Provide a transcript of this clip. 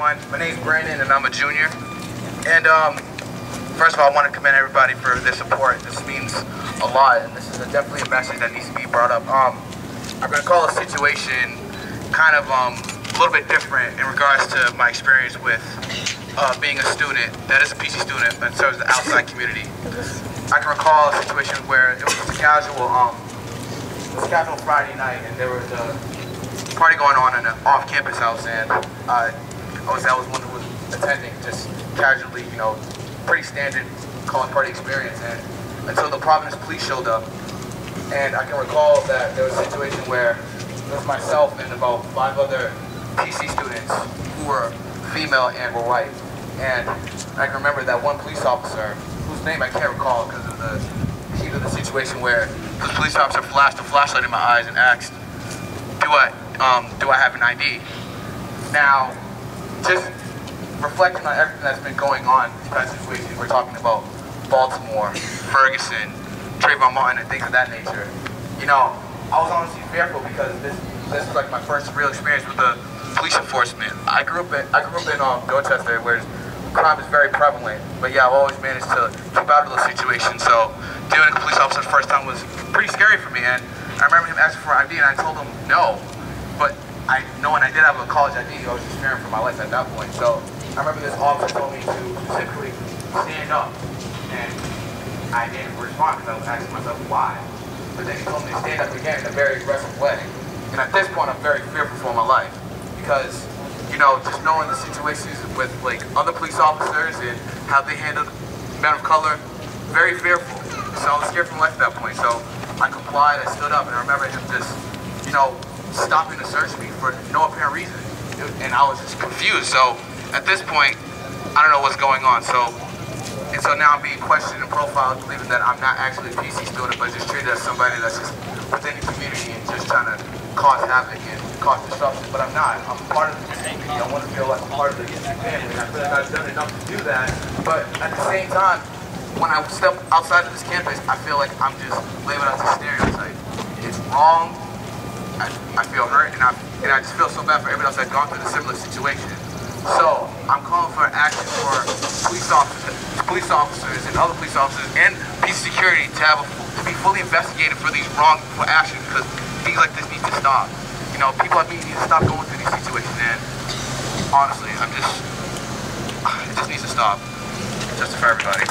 everyone. My name is Brandon, and I'm a junior. And first of all, I want to commend everybody for their support. This means a lot, and this is definitely a message that needs to be brought up. I'm going to call a situation kind of a little bit different in regards to my experience with being a student that is a PC student, but serves the outside community. I can recall a situation where it was a casual Friday night, and there was a party going on in an off-campus house, and I was one who was attending, just casually, you know, pretty standard college party experience, and until the Providence police showed up. And I can recall that there was a situation where it was myself and about 5 other PC students who were female and were white. And I can remember that one police officer, whose name I can't recall because of the heat of the situation, where the police officer flashed a flashlight in my eyes and asked, do I have an ID? Now, just reflecting on everything that's been going on in these past situations, we're talking about Baltimore, Ferguson, Trayvon Martin, and things of that nature. You know, I was honestly fearful because this was like my first real experience with the police enforcement. I grew up in Dorchester, where crime is very prevalent, but yeah, I've always managed to keep out of those situations. So dealing with a police officer the first time was pretty scary for me, and I remember him asking for an ID, and I told him no. But knowing I did have a college ID, I was just fearing for my life at that point. So I remember this officer told me to specifically stand up, and I didn't respond because I was asking myself why. But then he told me to stand up again in a very aggressive way. And at this point, I'm very fearful for my life because, you know, just knowing the situations with like other police officers and how they handle men of color, very fearful. So I was scared for my life at that point. So I complied, I stood up, and I remember him just, you know, stopping to search me for no apparent reason. And I was just confused. So at this point, I don't know what's going on. So now I'm being questioned and profiled, believing that I'm not actually a PC student, but just treated as somebody that's just within the community and just trying to cause havoc and cause disruption. But I'm not. I'm part of the community. I want to feel like I'm part of the family. And I feel like I've done enough to do that. But at the same time, when I step outside of this campus, I feel like I'm just labeled as a stereotype. It's wrong. I feel hurt, and I just feel so bad for everybody else that's gone through a similar situation. So I'm calling for action for police officers and other police officers and PC security to be fully investigated for these wrongful actions, because things like this need to stop. You know, people like me need to stop going through these situations, and honestly, it just needs to stop. Justice for everybody.